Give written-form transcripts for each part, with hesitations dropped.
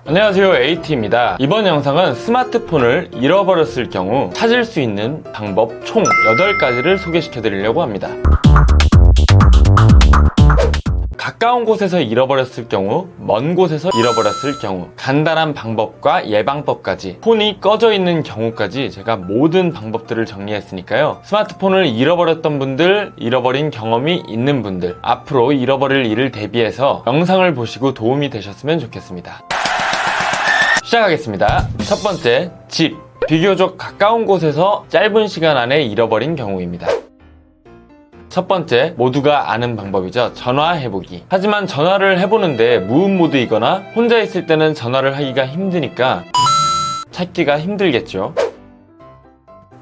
안녕하세요, AT입니다. 이번 영상은 스마트폰을 잃어버렸을 경우 찾을 수 있는 방법 총 8가지를 소개시켜 드리려고 합니다. 가까운 곳에서 잃어버렸을 경우, 먼 곳에서 잃어버렸을 경우, 간단한 방법과 예방법까지, 폰이 꺼져 있는 경우까지 제가 모든 방법들을 정리했으니까요. 스마트폰을 잃어버렸던 분들, 잃어버린 경험이 있는 분들, 앞으로 잃어버릴 일을 대비해서 영상을 보시고 도움이 되셨으면 좋겠습니다. 시작하겠습니다. 첫 번째, 집. 비교적 가까운 곳에서 짧은 시간 안에 잃어버린 경우입니다. 첫 번째, 모두가 아는 방법이죠. 전화해보기. 하지만 전화를 해보는데 무음 모드이거나 혼자 있을 때는 전화를 하기가 힘드니까 찾기가 힘들겠죠.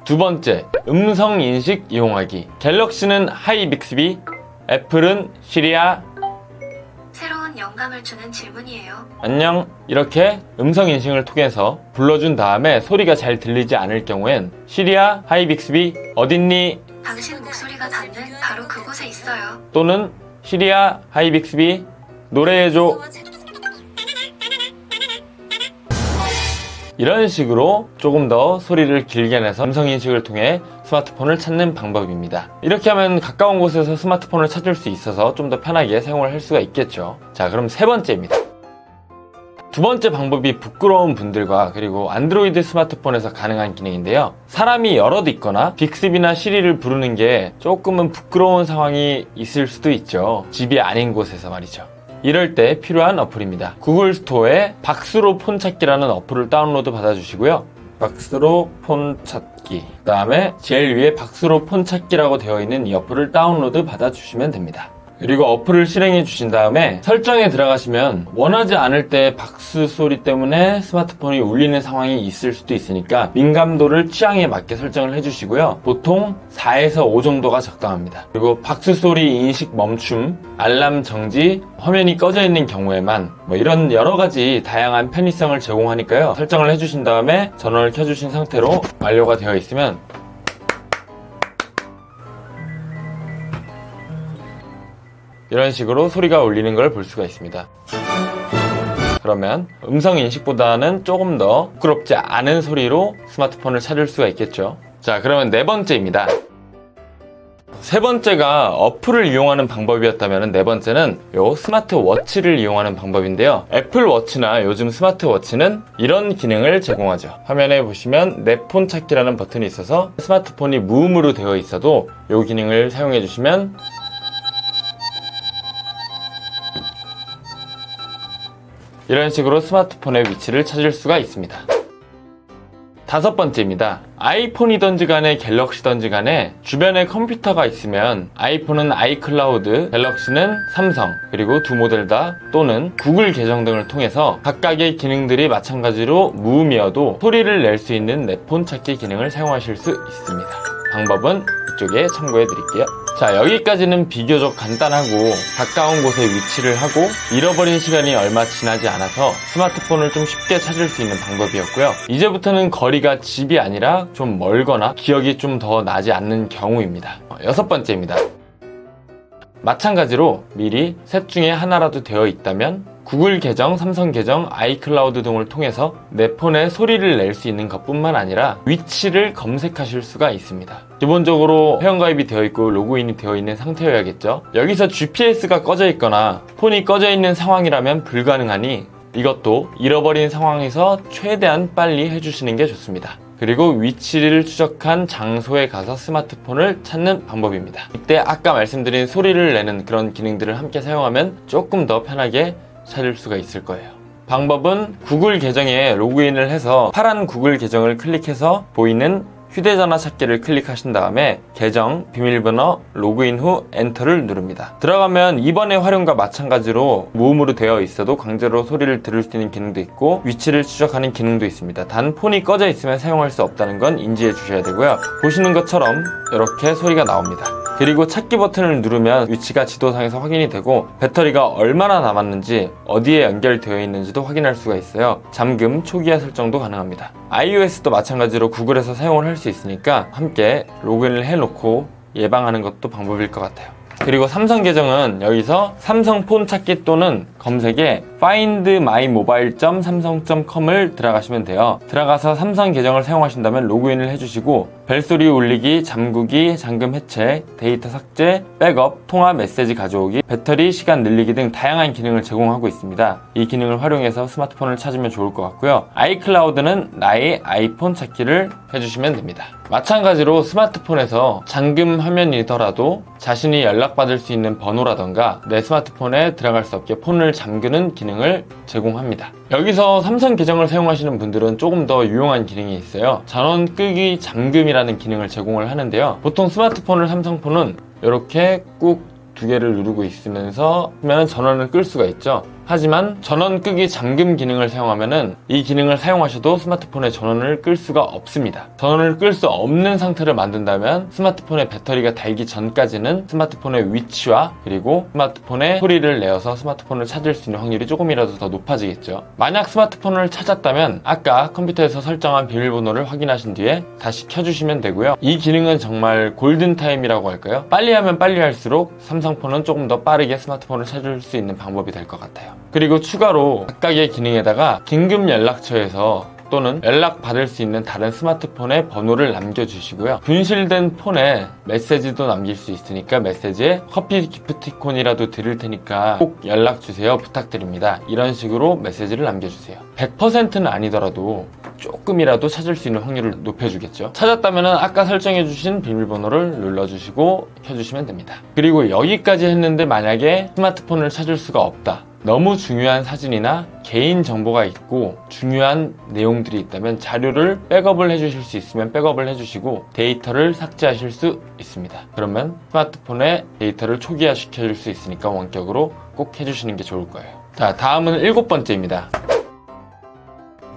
두 번째, 음성인식 이용하기. 갤럭시는 하이 빅스비, 애플은 시리아. 새로운 영감을 주는 질문이에요. 안녕. 이렇게 음성인식을 통해서 불러준 다음에 소리가 잘 들리지 않을 경우엔 시리아, 하이 빅스비, 어딨니? 당신 목소리가 닿는 바로 그곳에 있어요. 또는 시리아, 하이 빅스비, 노래해줘. 이런 식으로 조금 더 소리를 길게 내서 음성인식을 통해 스마트폰을 찾는 방법입니다. 이렇게 하면 가까운 곳에서 스마트폰을 찾을 수 있어서 좀 더 편하게 사용을 할 수가 있겠죠. 자, 그럼 세 번째입니다. 두 번째 방법이 부끄러운 분들과 그리고 안드로이드 스마트폰에서 가능한 기능인데요. 사람이 여럿 있거나 빅스비나 시리를 부르는 게 조금은 부끄러운 상황이 있을 수도 있죠. 집이 아닌 곳에서 말이죠. 이럴 때 필요한 어플입니다. 구글 스토어에 박수로 폰 찾기라는 어플을 다운로드 받아주시고요. 박수로 폰 찾기. 그 다음에 제일 위에 박수로 폰 찾기라고 되어 있는 이 어플을 다운로드 받아주시면 됩니다. 그리고 어플을 실행해 주신 다음에 설정에 들어가시면 원하지 않을 때 박수 소리 때문에 스마트폰이 울리는 상황이 있을 수도 있으니까 민감도를 취향에 맞게 설정을 해주시고요. 보통 4에서 5 정도가 적당합니다. 그리고 박수 소리 인식 멈춤, 알람 정지, 화면이 꺼져 있는 경우에만 이런 여러 가지 다양한 편의성을 제공하니까요. 설정을 해주신 다음에 전원을 켜주신 상태로 완료가 되어 있으면 이런 식으로 소리가 울리는 걸 볼 수가 있습니다. 그러면 음성 인식보다는 조금 더 부끄럽지 않은 소리로 스마트폰을 찾을 수가 있겠죠. 자, 그러면 네 번째입니다. 세 번째가 어플을 이용하는 방법이었다면 네 번째는 요 스마트워치를 이용하는 방법인데요. 애플워치나 요즘 스마트워치는 이런 기능을 제공하죠. 화면에 보시면 내 폰 찾기라는 버튼이 있어서 스마트폰이 무음으로 되어 있어도 요 기능을 사용해 주시면 이런 식으로 스마트폰의 위치를 찾을 수가 있습니다. 다섯 번째입니다. 아이폰이든지 간에 갤럭시든지 간에 주변에 컴퓨터가 있으면 아이폰은 아이클라우드, 갤럭시는 삼성, 그리고 두 모델 다 또는 구글 계정 등을 통해서 각각의 기능들이 마찬가지로 무음이어도 소리를 낼 수 있는 내 폰 찾기 기능을 사용하실 수 있습니다. 방법은 이쪽에 참고해 드릴게요. 자, 여기까지는 비교적 간단하고 가까운 곳에 위치를 하고 잃어버린 시간이 얼마 지나지 않아서 스마트폰을 좀 쉽게 찾을 수 있는 방법이었고요. 이제부터는 거리가 집이 아니라 좀 멀거나 기억이 좀 더 나지 않는 경우입니다. 여섯 번째입니다. 마찬가지로 미리 셋 중에 하나라도 되어 있다면 구글 계정, 삼성 계정, 아이클라우드 등을 통해서 내 폰에 소리를 낼 수 있는 것뿐만 아니라 위치를 검색하실 수가 있습니다. 기본적으로 회원가입이 되어 있고 로그인이 되어 있는 상태여야겠죠. 여기서 GPS가 꺼져 있거나 폰이 꺼져 있는 상황이라면 불가능하니 이것도 잃어버린 상황에서 최대한 빨리 해주시는 게 좋습니다. 그리고 위치를 추적한 장소에 가서 스마트폰을 찾는 방법입니다. 이때 아까 말씀드린 소리를 내는 그런 기능들을 함께 사용하면 조금 더 편하게 찾을 수가 있을 거예요. 방법은 구글 계정에 로그인을 해서 파란 구글 계정을 클릭해서 보이는 휴대전화 찾기를 클릭하신 다음에 계정, 비밀번호, 로그인 후 엔터를 누릅니다. 들어가면 이번의 활용과 마찬가지로 무음으로 되어 있어도 강제로 소리를 들을 수 있는 기능도 있고 위치를 추적하는 기능도 있습니다. 단 폰이 꺼져 있으면 사용할 수 없다는 건 인지해 주셔야 되고요. 보시는 것처럼 이렇게 소리가 나옵니다. 그리고 찾기 버튼을 누르면 위치가 지도상에서 확인이 되고 배터리가 얼마나 남았는지 어디에 연결되어 있는지도 확인할 수가 있어요. 잠금, 초기화 설정도 가능합니다. iOS도 마찬가지로 구글에서 사용을 할 수 있으니까 함께 로그인을 해놓고 예방하는 것도 방법일 것 같아요. 그리고 삼성 계정은 여기서 삼성 폰 찾기 또는 검색에 findmymobile.samsung.com을 들어가시면 돼요. 들어가서 삼성 계정을 사용하신다면 로그인을 해주시고 벨소리 울리기, 잠그기, 잠금 해체, 데이터 삭제, 백업, 통화 메시지 가져오기, 배터리 시간 늘리기 등 다양한 기능을 제공하고 있습니다. 이 기능을 활용해서 스마트폰을 찾으면 좋을 것 같고요. 아이클라우드는 나의 아이폰 찾기를 해주시면 됩니다. 마찬가지로 스마트폰에서 잠금 화면이더라도 자신이 연락받을 수 있는 번호라던가 내 스마트폰에 들어갈 수 없게 폰을 잠그는 기능을 제공합니다. 여기서 삼성 계정을 사용하시는 분들은 조금 더 유용한 기능이 있어요. 전원 끄기 잠금이라는 기능을 제공을 하는데요. 보통 스마트폰을 삼성폰은 이렇게 꾹 두 개를 누르고 있으면서 하면 전원을 끌 수가 있죠. 하지만 전원 끄기 잠금 기능을 사용하면은 이 기능을 사용하셔도 스마트폰의 전원을 끌 수가 없습니다. 전원을 끌 수 없는 상태를 만든다면 스마트폰의 배터리가 닳기 전까지는 스마트폰의 위치와 그리고 스마트폰의 소리를 내어서 스마트폰을 찾을 수 있는 확률이 조금이라도 더 높아지겠죠. 만약 스마트폰을 찾았다면 아까 컴퓨터에서 설정한 비밀번호를 확인하신 뒤에 다시 켜주시면 되고요. 이 기능은 정말 골든타임이라고 할까요? 빨리 하면 빨리 할수록 삼성폰은 조금 더 빠르게 스마트폰을 찾을 수 있는 방법이 될 것 같아요. 그리고 추가로 각각의 기능에다가 긴급 연락처에서 또는 연락받을 수 있는 다른 스마트폰에 번호를 남겨주시고요. 분실된 폰에 메시지도 남길 수 있으니까 메시지에 커피 기프티콘이라도 드릴 테니까 꼭 연락주세요 부탁드립니다. 이런 식으로 메시지를 남겨주세요. 100%는 아니더라도 조금이라도 찾을 수 있는 확률을 높여주겠죠. 찾았다면 아까 설정해주신 비밀번호를 눌러주시고 켜주시면 됩니다. 그리고 여기까지 했는데 만약에 스마트폰을 찾을 수가 없다. 너무 중요한 사진이나 개인 정보가 있고 중요한 내용들이 있다면 자료를 백업을 해주실 수 있으면 백업을 해주시고 데이터를 삭제하실 수 있습니다. 그러면 스마트폰에 데이터를 초기화 시켜줄 수 있으니까 원격으로 꼭 해주시는 게 좋을 거예요. 자, 다음은 7번째입니다.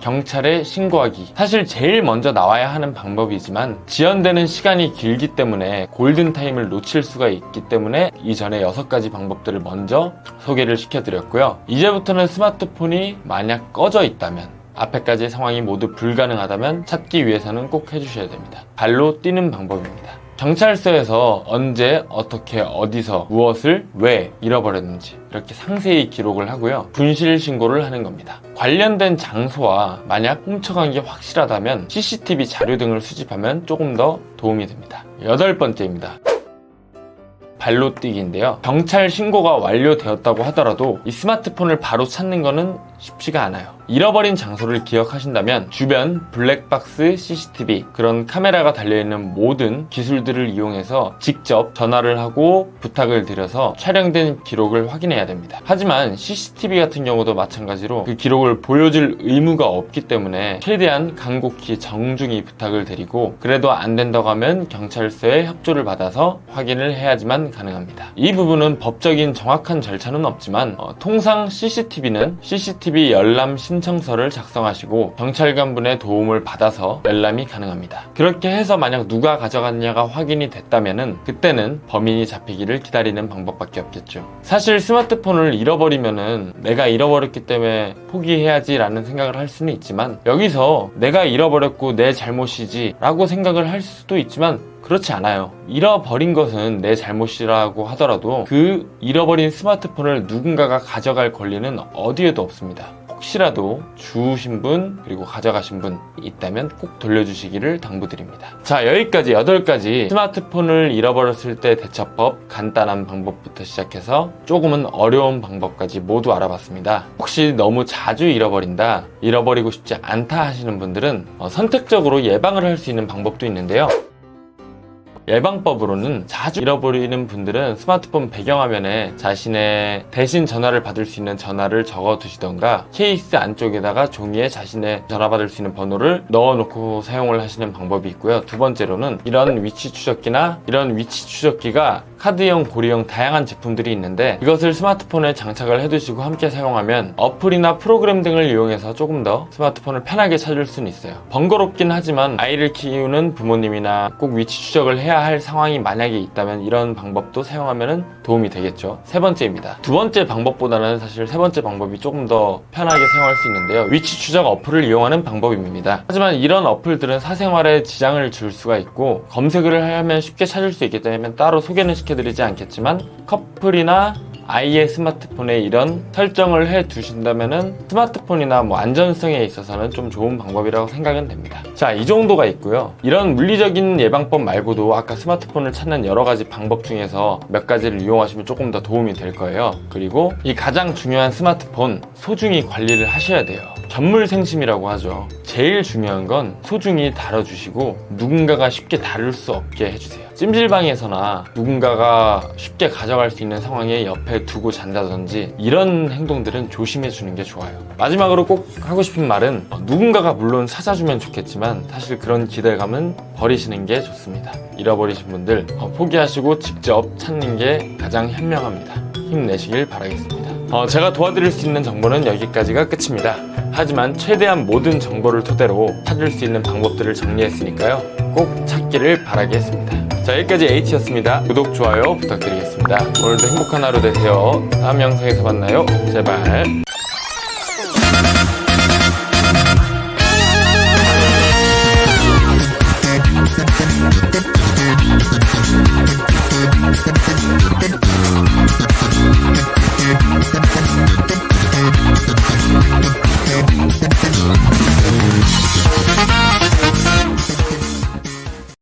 경찰에 신고하기. 사실 제일 먼저 나와야 하는 방법이지만 지연되는 시간이 길기 때문에 골든타임을 놓칠 수가 있기 때문에 이전에 6가지 방법들을 먼저 소개를 시켜드렸고요. 이제부터는 스마트폰이 만약 꺼져 있다면 앞에까지의 상황이 모두 불가능하다면 찾기 위해서는 꼭 해주셔야 됩니다. 발로 뛰는 방법입니다. 경찰서에서 언제, 어떻게, 어디서, 무엇을, 왜 잃어버렸는지 이렇게 상세히 기록을 하고요. 분실 신고를 하는 겁니다. 관련된 장소와 만약 훔쳐간 게 확실하다면 CCTV 자료 등을 수집하면 조금 더 도움이 됩니다. 8번째입니다. 발로 뛰기인데요. 경찰 신고가 완료되었다고 하더라도 이 스마트폰을 바로 찾는 거는 쉽지가 않아요. 잃어버린 장소를 기억하신다면 주변 블랙박스 CCTV 그런 카메라가 달려있는 모든 기술들을 이용해서 직접 전화를 하고 부탁을 드려서 촬영된 기록을 확인해야 됩니다. 하지만 CCTV 같은 경우도 마찬가지로 그 기록을 보여줄 의무가 없기 때문에 최대한 간곡히 정중히 부탁을 드리고 그래도 안 된다고 하면 경찰서에 협조를 받아서 확인을 해야지만 가능합니다. 이 부분은 법적인 정확한 절차는 없지만 통상 CCTV는 CCTV 열람 신청서를 작성하시고 경찰관분의 도움을 받아서 열람이 가능합니다. 그렇게 해서 만약 누가 가져갔냐가 확인이 됐다면은 그때는 범인이 잡히기를 기다리는 방법밖에 없겠죠. 사실 스마트폰을 잃어버리면은 내가 잃어버렸기 때문에 포기해야지 라는 생각을 할 수는 있지만 여기서 내가 잃어버렸고 내 잘못이지 라고 생각을 할 수도 있지만 그렇지 않아요. 잃어버린 것은 내 잘못이라고 하더라도 그 잃어버린 스마트폰을 누군가가 가져갈 권리는 어디에도 없습니다. 혹시라도 주우신 분 그리고 가져가신 분 있다면 꼭 돌려주시기를 당부드립니다. 자, 여기까지 8가지 스마트폰을 잃어버렸을 때 대처법 간단한 방법부터 시작해서 조금은 어려운 방법까지 모두 알아봤습니다. 혹시 너무 자주 잃어버린다, 잃어버리고 싶지 않다 하시는 분들은 선택적으로 예방을 할 수 있는 방법도 있는데요. 예방법으로는 자주 잃어버리는 분들은 스마트폰 배경화면에 자신의 대신 전화를 받을 수 있는 전화를 적어 두시던가 케이스 안쪽에다가 종이에 자신의 전화 받을 수 있는 번호를 넣어놓고 사용을 하시는 방법이 있고요. 두 번째로는 이런 위치 추적기나 이런 위치 추적기가 카드형, 고리형 다양한 제품들이 있는데 이것을 스마트폰에 장착을 해두시고 함께 사용하면 어플이나 프로그램 등을 이용해서 조금 더 스마트폰을 편하게 찾을 수는 있어요. 번거롭긴 하지만 아이를 키우는 부모님이나 꼭 위치 추적을 해야 할 상황이 만약에 있다면 이런 방법도 사용하면 도움이 되겠죠. 3번째입니다. 두 번째 방법보다는 사실 3번째 방법이 조금 더 편하게 사용할 수 있는데요. 위치 추적 어플을 이용하는 방법입니다. 하지만 이런 어플들은 사생활에 지장을 줄 수가 있고 검색을 하면 쉽게 찾을 수 있기 때문에 따로 소개는 시켜드리지 않겠지만 커플이나 아이의 스마트폰에 이런 설정을 해 두신다면은 스마트폰이나 뭐 안전성에 있어서는 좀 좋은 방법이라고 생각은 됩니다. 자, 이 정도가 있고요. 이런 물리적인 예방법 말고도 아까 스마트폰을 찾는 여러 가지 방법 중에서 몇 가지를 이용하시면 조금 더 도움이 될 거예요. 그리고 이 가장 중요한 스마트폰 소중히 관리를 하셔야 돼요. 견물생심이라고 하죠. 제일 중요한 건 소중히 다뤄주시고 누군가가 쉽게 다룰 수 없게 해주세요. 찜질방에서나 누군가가 쉽게 가져갈 수 있는 상황에 옆에 두고 잔다든지 이런 행동들은 조심해 주는 게 좋아요. 마지막으로 꼭 하고 싶은 말은 누군가가 물론 찾아주면 좋겠지만 사실 그런 기대감은 버리시는 게 좋습니다. 잃어버리신 분들 포기하시고 직접 찾는 게 가장 현명합니다. 힘내시길 바라겠습니다. 제가 도와드릴 수 있는 정보는 여기까지가 끝입니다. 하지만 최대한 모든 정보를 토대로 찾을 수 있는 방법들을 정리했으니까요. 꼭 찾기를 바라겠습니다. 자, 여기까지 H였습니다. 구독, 좋아요 부탁드리겠습니다. 오늘도 행복한 하루 되세요. 다음 영상에서 만나요. 제발.